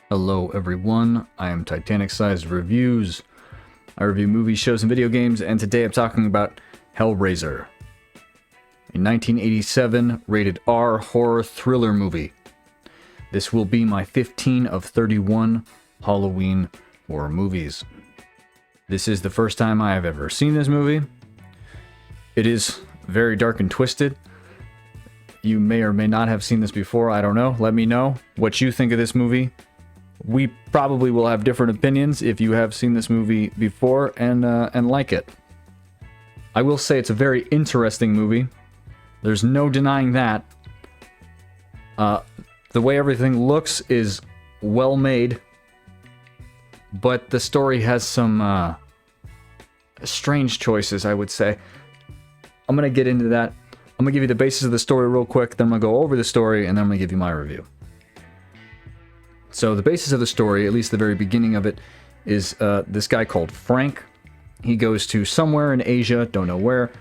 Hello everyone, I am TitanicSizedReviews. I review movies, shows, and video games, and today I'm talking about Hellraiser, a 1987 rated R horror thriller movie. This will be my 15 of 31 Halloween horror movies. This is the first time I have ever seen this movie. It is very dark and twisted. You may or may not have seen this before, I don't know. Let me know what you think of this movie. We probably will have different opinions if you have seen this movie before and like it. I will say it's a very interesting movie. There's no denying that. The way everything looks is well made, but the story has some strange choices, I would say. I'm going to get into that. I'm going to give you the basis of the story real quick, then I'm going to go over the story, and then I'm going to give you my review. So the basis of the story, at least the very beginning of it, is this guy called Frank. He goes to somewhere in Asia, don't know where,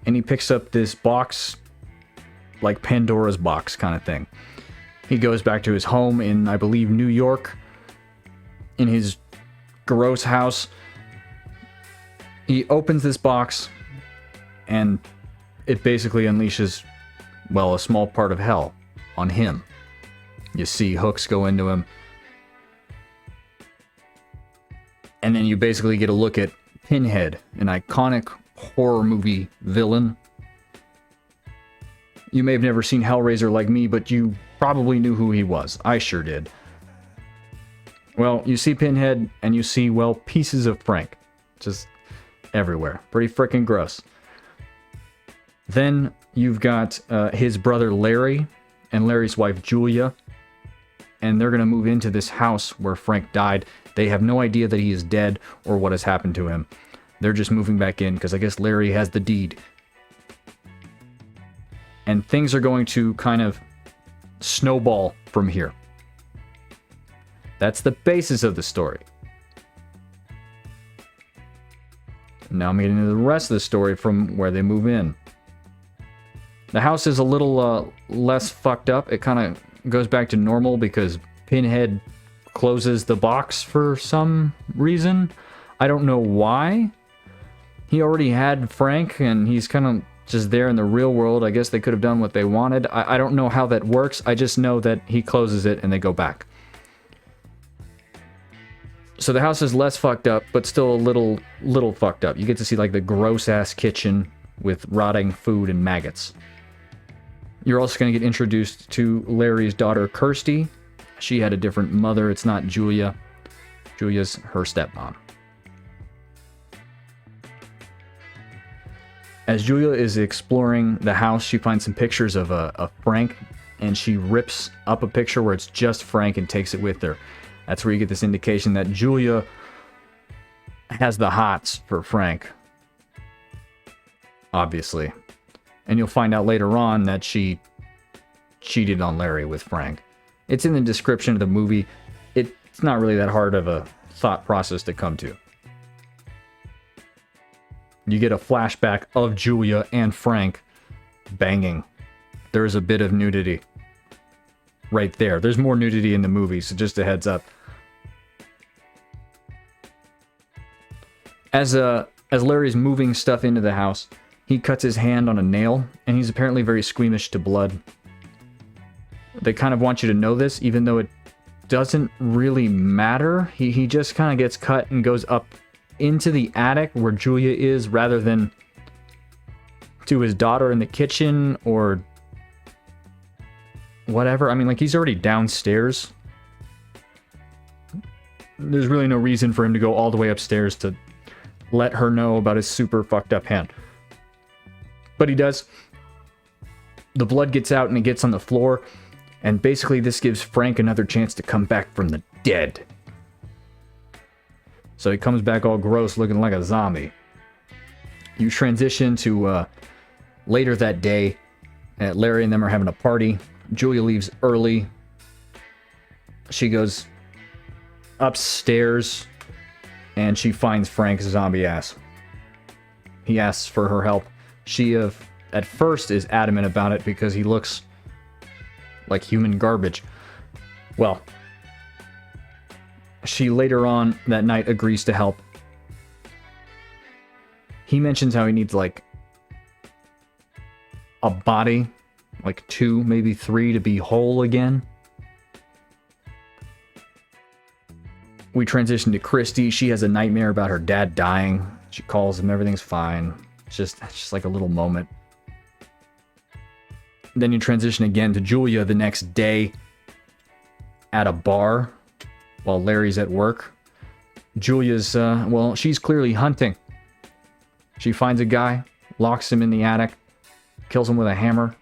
and he picks up this box, like Pandora's box kind of thing. He goes back to his home in, I believe, New York, in his gross house. He opens this box, and it basically unleashes, well, a small part of hell on him. You see hooks go into him. And then you basically get a look at Pinhead, an iconic horror movie villain. You may have never seen Hellraiser like me, but you probably knew who he was. I sure did. Well, you see Pinhead, and you see, well, pieces of Frank. Just everywhere. Pretty freaking gross. Then you've got his brother Larry and Larry's wife Julia. And they're going to move into this house where Frank died. They have no idea that he is dead or what has happened to him. They're just moving back in because I guess Larry has the deed. And things are going to kind of snowball from here. That's the basis of the story. Now I'm getting into the rest of the story from where they move in. The house is a little less fucked up. It kind of goes back to normal because Pinhead closes the box for some reason. I don't know why. He already had Frank, and he's kind of just there in the real world. I guess they could have done what they wanted. I don't know how that works. I just know that he closes it and they go back. So the house is less fucked up, but still a little fucked up. You get to see like the gross-ass kitchen with rotting food and maggots. You're also going to get introduced to Larry's daughter, Kristy. She had a different mother. It's not Julia. Julia's her stepmom. As Julia is exploring the house, she finds some pictures of Frank, and she rips up a picture where it's just Frank and takes it with her. That's where you get this indication that Julia has the hots for Frank. Obviously. And you'll find out later on that she cheated on Larry with Frank. It's in the description of the movie. It's not really that hard of a thought process to come to. You get a flashback of Julia and Frank banging. There's a bit of nudity right there. There's more nudity in the movie, so just a heads up. As Larry's moving stuff into the house, he cuts his hand on a nail, and he's apparently very squeamish to blood. They kind of want you to know this, even though it doesn't really matter. He just kind of gets cut and goes up into the attic where Julia is, rather than to his daughter in the kitchen or whatever. I mean, like, he's already downstairs. There's really no reason for him to go all the way upstairs to let her know about his super fucked up hand. But he does. The blood gets out and it gets on the floor. And basically this gives Frank another chance to come back from the dead. So he comes back all gross, looking like a zombie. You transition to later that day. Larry and them are having a party. Julia leaves early. She goes upstairs and she finds Frank's zombie ass. He asks for her help. She, at first, is adamant about it because he looks like human garbage. Well, She later on that night agrees to help. He mentions how he needs, like, a body, like 2, maybe 3, to be whole again. We transition to Kristy. She has a nightmare about her dad dying. She calls him, everything's fine. It's just like a little moment. Then you transition again to Julia the next day at a bar while Larry's at work. Julia's, well, she's clearly hunting. She finds a guy, locks him in the attic, kills him with a hammer.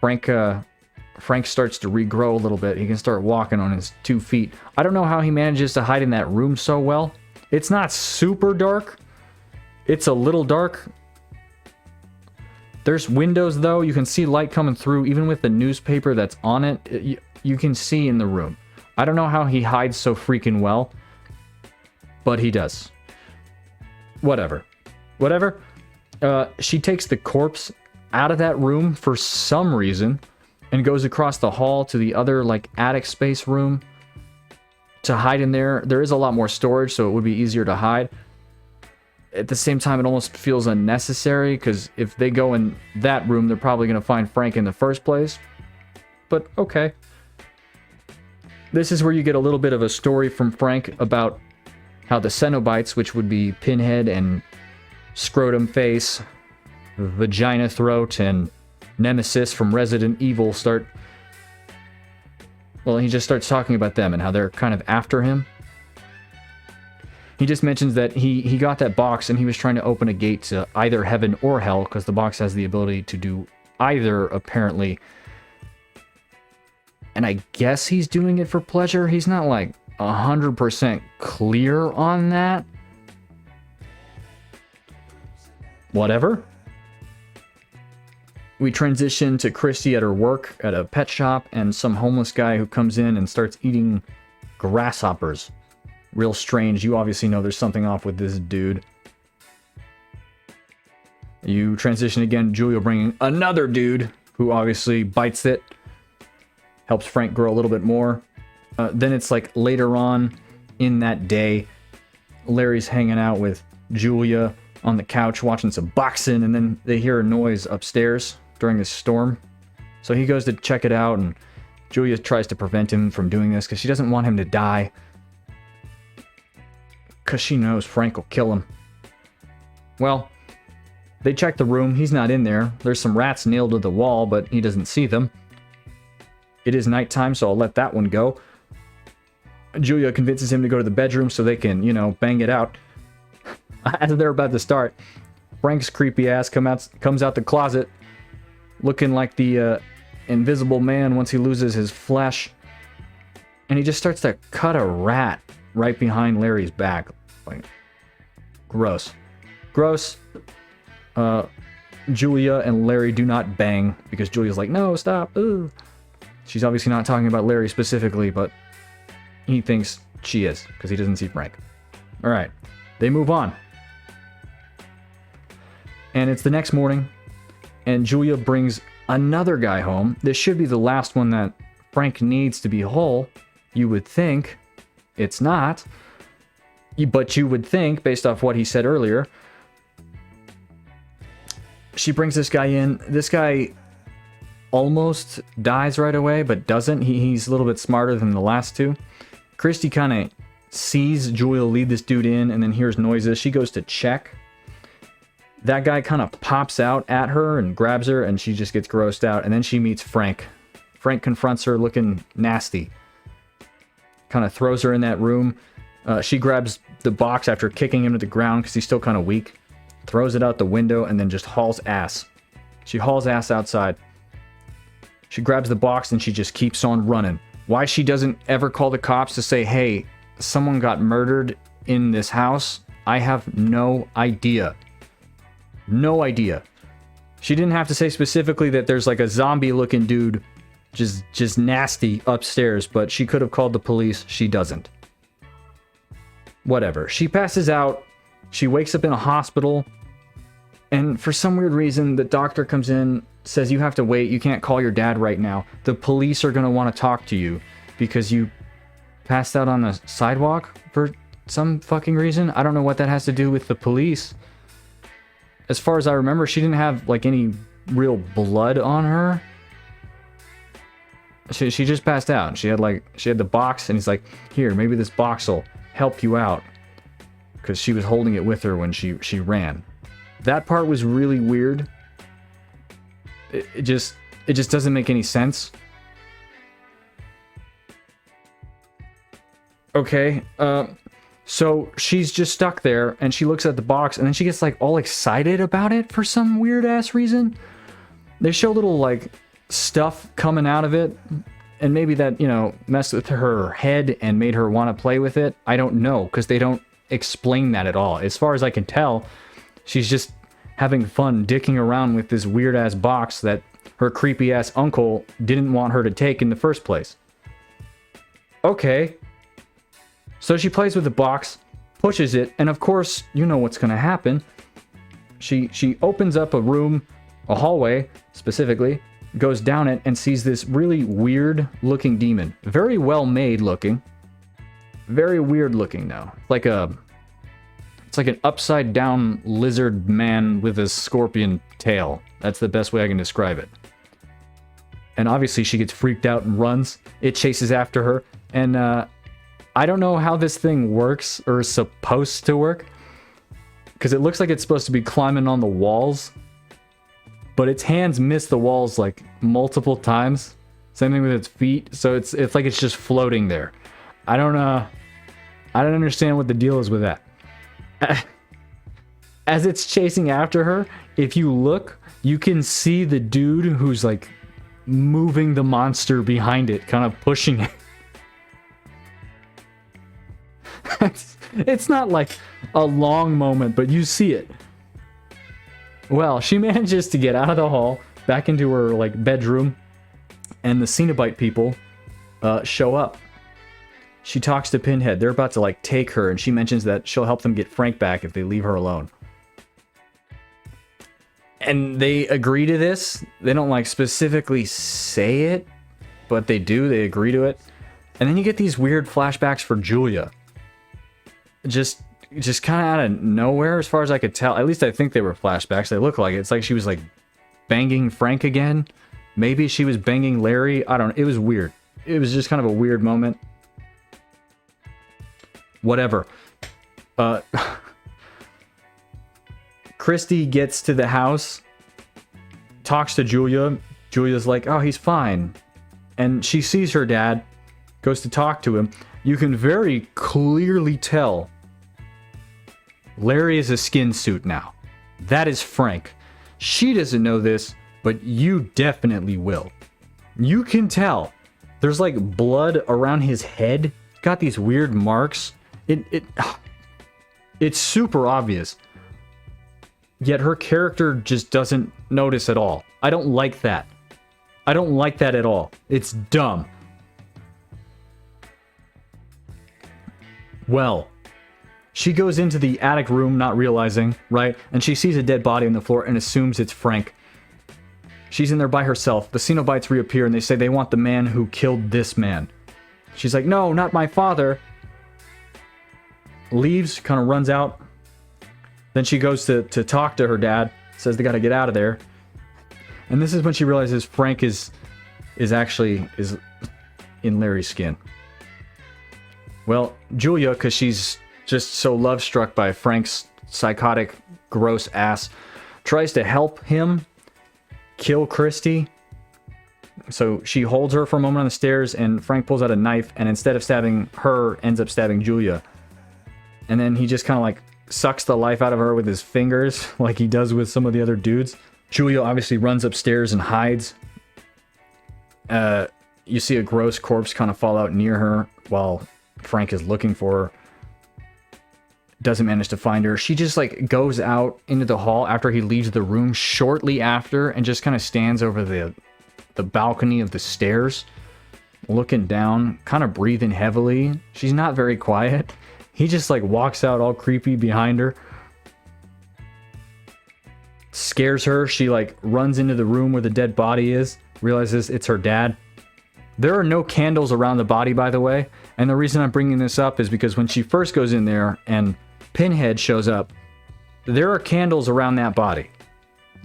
Frank starts to regrow a little bit. He can start walking on his 2 feet. I don't know how he manages to hide in that room so well. It's not super dark. It's a little dark. There's windows, though. You can see light coming through. Even with the newspaper that's on it, you can see in the room. I don't know how he hides so freaking well, but he does. Whatever. She takes the corpse out of that room for some reason and goes across the hall to the other, like, attic space room to hide in there. There is a lot more storage, so it would be easier to hide. At the same time, it almost feels unnecessary, because if they go in that room, they're probably going to find Frank in the first place. But, okay. This is where you get a little bit of a story from Frank about how the Cenobites, which would be Pinhead and Scrotum Face, Vagina Throat, and Nemesis from Resident Evil start... Well, he just starts talking about them and how they're kind of after him. He just mentions that he got that box and he was trying to open a gate to either heaven or hell, because the box has the ability to do either, apparently. And I guess he's doing it for pleasure. He's not, like, 100% clear on that. Whatever. We transition to Kristy at her work at a pet shop and some homeless guy who comes in and starts eating grasshoppers. Real strange. You obviously know there's something off with this dude. You transition again, Julia bringing another dude who obviously bites it. Helps Frank grow a little bit more. Then it's like later on in that day, Larry's hanging out with Julia on the couch watching some boxing, and then they hear a noise upstairs during the storm. So he goes to check it out, and Julia tries to prevent him from doing this because she doesn't want him to die. Because she knows Frank will kill him. Well, they check the room. He's not in there. There's some rats nailed to the wall, but he doesn't see them. It is nighttime, so I'll let that one go. Julia convinces him to go to the bedroom so they can, you know, bang it out. As they're about to start, Frank's creepy ass comes out the closet looking like the Invisible Man once he loses his flesh. And he just starts to cut a rat right behind Larry's back. Like, gross. Gross. Julia and Larry do not bang because Julia's like, no, stop. Ooh. She's obviously not talking about Larry specifically, but he thinks she is because he doesn't see Frank. Alright. They move on. And it's the next morning, and Julia brings another guy home. This should be the last one that Frank needs to be whole. You would think. It's not. But you would think, based off what he said earlier. She brings this guy in. This guy almost dies right away, but doesn't. He's a little bit smarter than the last two. Kristy kind of sees Julia lead this dude in and then hears noises. She goes to check. That guy kind of pops out at her and grabs her, and she just gets grossed out. And then she meets Frank. Frank confronts her looking nasty. Kind of throws her in that room. She grabs the box after kicking him to the ground because he's still kind of weak. Throws it out the window and then just hauls ass. She hauls ass outside. She grabs the box and she just keeps on running. Why she doesn't ever call the cops to say, hey, someone got murdered in this house, I have no idea. No idea. She didn't have to say specifically that there's like a zombie looking dude just nasty upstairs, but she could have called the police. She doesn't. Whatever. She passes out. She wakes up in a hospital. And for some weird reason, the doctor comes in, says you have to wait. You can't call your dad right now. The police are going to want to talk to you because you passed out on the sidewalk for some fucking reason. I don't know what that has to do with the police. As far as I remember, she didn't have like any real blood on her. She just passed out. She had the box, and he's like, here, maybe this box will help you out, because she was holding it with her when she ran. That part was really weird. It just doesn't make any sense. Okay, so she's just stuck there, and she looks at the box, and then she gets like all excited about it for some weird ass reason. They show little like stuff coming out of it, and maybe that, you know, messed with her head and made her want to play with it. I don't know, because they don't explain that at all. As far as I can tell, she's just having fun dicking around with this weird ass box that her creepy ass uncle didn't want her to take in the first place. Okay. So she plays with the box, pushes it, and of course, you know what's gonna happen. She opens up a room, a hallway specifically, goes down it, and sees this really weird looking demon. Very well made looking. Very weird looking though. It's like an upside down lizard man with a scorpion tail. That's the best way I can describe it. And obviously she gets freaked out and runs. It chases after her, and I don't know how this thing works or is supposed to work, because it looks like it's supposed to be climbing on the walls, but its hands miss the walls like multiple times. Same thing with its feet, so it's like it's just floating there. I don't understand what the deal is with that. As it's chasing after her, if you look, you can see the dude who's like moving the monster behind it, kind of pushing it. It's not like a long moment, but you see it. Well, she manages to get out of the hall, back into her like bedroom, and the Cenobite people show up. She talks to Pinhead. They're about to like take her, and she mentions that she'll help them get Frank back if they leave her alone. And they agree to this. They don't like specifically say it, but they do. They agree to it. And then you get these weird flashbacks for Julia. Just kind of out of nowhere, as far as I could tell. At least I think they were flashbacks. They look like it. It's like she was like banging Frank again. Maybe she was banging Larry. I don't know. It was weird. It was just kind of a weird moment. Whatever. Kristy gets to the house, talks to Julia. Julia's like, oh, he's fine. And she sees her dad, goes to talk to him. You can very clearly tell Larry is a skin suit now. That is Frank. She doesn't know this, but you definitely will. You can tell. There's like blood around his head. Got these weird marks. It's super obvious. Yet her character just doesn't notice at all. I don't like that. I don't like that at all. It's dumb. Well, she goes into the attic room not realizing, right? And she sees a dead body on the floor and assumes it's Frank. She's in there by herself. The Cenobites reappear and they say they want the man who killed this man. She's like, no, not my father. Leaves, kind of runs out. Then she goes to talk to her dad. Says they gotta get out of there. And this is when she realizes Frank is actually in Larry's skin. Well, Julia, because she's just so love-struck by Frank's psychotic, gross ass, tries to help him kill Kristy. So she holds her for a moment on the stairs, and Frank pulls out a knife, and instead of stabbing her, ends up stabbing Julia. And then he just kind of like sucks the life out of her with his fingers, like he does with some of the other dudes. Julia obviously runs upstairs and hides. You see a gross corpse kind of fall out near her while Frank is looking for her. Doesn't manage to find her. She just like goes out into the hall after he leaves the room shortly after and just kind of stands over the balcony of the stairs, looking down, kind of breathing heavily. She's not very quiet. He just like walks out all creepy behind her. Scares her. She like runs into the room where the dead body is, realizes it's her dad. There are no candles around the body, by the way. And the reason I'm bringing this up is because when she first goes in there and Pinhead shows up, there are candles around that body.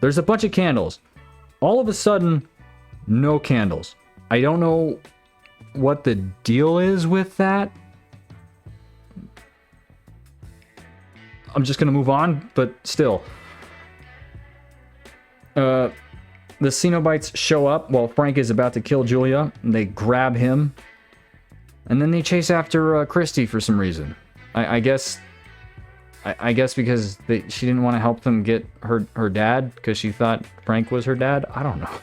There's a bunch of candles. All of a sudden, no candles. I don't know what the deal is with that. I'm just gonna move on, but still. The Cenobites show up while Frank is about to kill Julia, and they grab him. And then they chase after Kristy for some reason. I guess because she didn't want to help them get her dad, because she thought Frank was her dad? I don't know.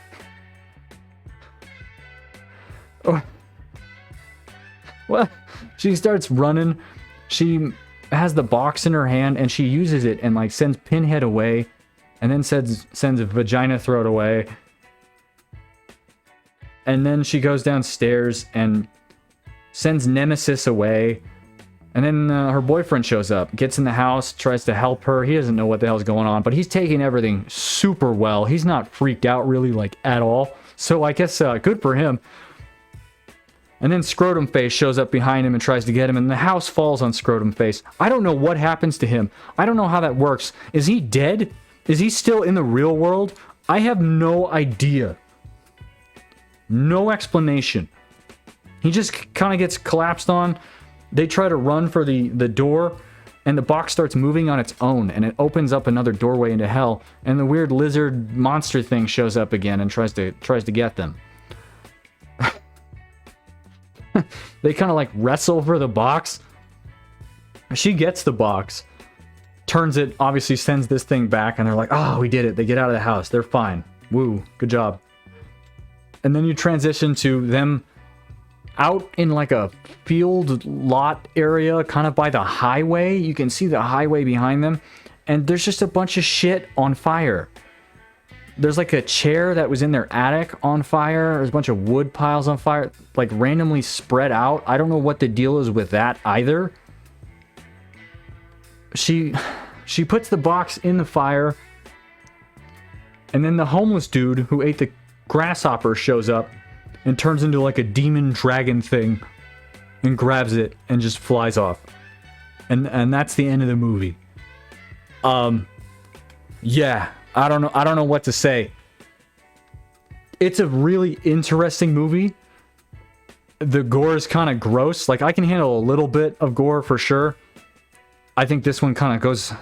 Oh. Well, she starts running. She has the box in her hand, and she uses it and like sends Pinhead away, and then sends Vagina Throat away. And then she goes downstairs and sends Nemesis away. And then her boyfriend shows up, gets in the house, tries to help her. He doesn't know what the hell's going on, but he's taking everything super well. He's not freaked out really, like, at all. So I guess good for him. And then Scrotum Face shows up behind him and tries to get him, and the house falls on Scrotum Face. I don't know what happens to him. I don't know how that works. Is he dead? Is he still in the real world? I have no idea. No explanation. He just kind of gets collapsed on. They try to run for the door, and the box starts moving on its own, and it opens up another doorway into hell, and the weird lizard monster thing shows up again and tries to get them. They kind of like wrestle for the box. She gets the box, turns it, obviously sends this thing back, and they're like, oh, we did it. They get out of the house. They're fine. Woo, good job. And then you transition to them out in like a field lot area, kind of by the highway. You can see the highway behind them, and there's just a bunch of shit on fire. There's like a chair that was in their attic on fire. There's a bunch of wood piles on fire, like randomly spread out. I don't know what the deal is with that either. She puts the box in the fire, and then the homeless dude who ate the grasshopper shows up and turns into like a demon dragon thing and grabs it and just flies off. And that's the end of the movie. Yeah, I don't know what to say. It's a really interesting movie. The gore is kind of gross. Like, I can handle a little bit of gore for sure. I think this one kind of goes...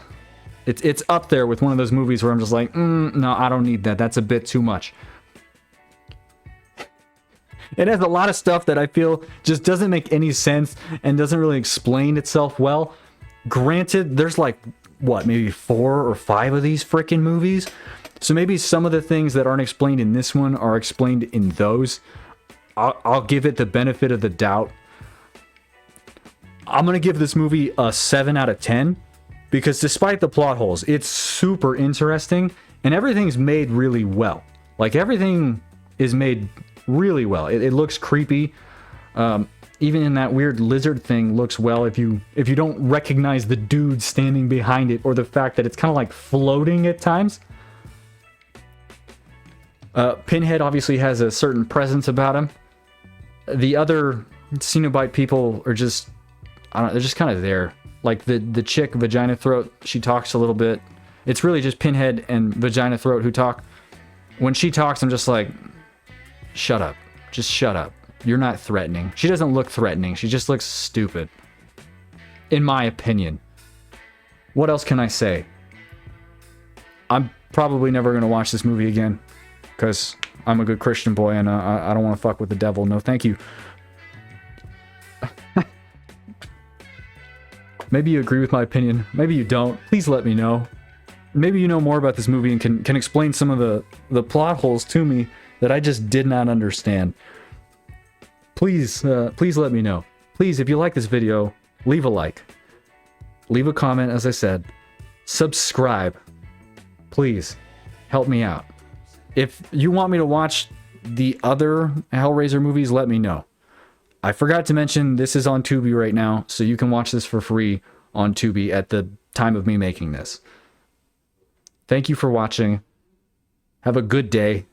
It's up there with one of those movies where I'm just like, no, I don't need that. That's a bit too much. It has a lot of stuff that I feel just doesn't make any sense and doesn't really explain itself well. Granted, there's like, what, maybe 4 or 5 of these freaking movies? So maybe some of the things that aren't explained in this one are explained in those. I'll give it the benefit of the doubt. I'm going to give this movie a 7 out of 10. Because despite the plot holes, it's super interesting. And everything's made really well. Like, everything is made really well. It looks creepy. Even in that weird lizard thing looks well if you don't recognize the dude standing behind it, or the fact that it's kind of like floating at times. Pinhead obviously has a certain presence about him. The other Cenobite people are just, I don't know, they're just kind of there. Like the chick, Vagina Throat, she talks a little bit. It's really just Pinhead and Vagina Throat who talk. When she talks, I'm just like, shut up. Just shut up. You're not threatening. She doesn't look threatening. She just looks stupid. In my opinion. What else can I say? I'm probably never going to watch this movie again. Because I'm a good Christian boy and I don't want to fuck with the devil. No, thank you. Maybe you agree with my opinion. Maybe you don't. Please let me know. Maybe you know more about this movie and can explain some of the plot holes to me that I just did not understand. Please let me know. Please, if you like this video, leave a like. Leave a comment, as I said. Subscribe. Please, help me out. If you want me to watch the other Hellraiser movies, let me know. I forgot to mention, this is on Tubi right now, so you can watch this for free on Tubi at the time of me making this. Thank you for watching. Have a good day.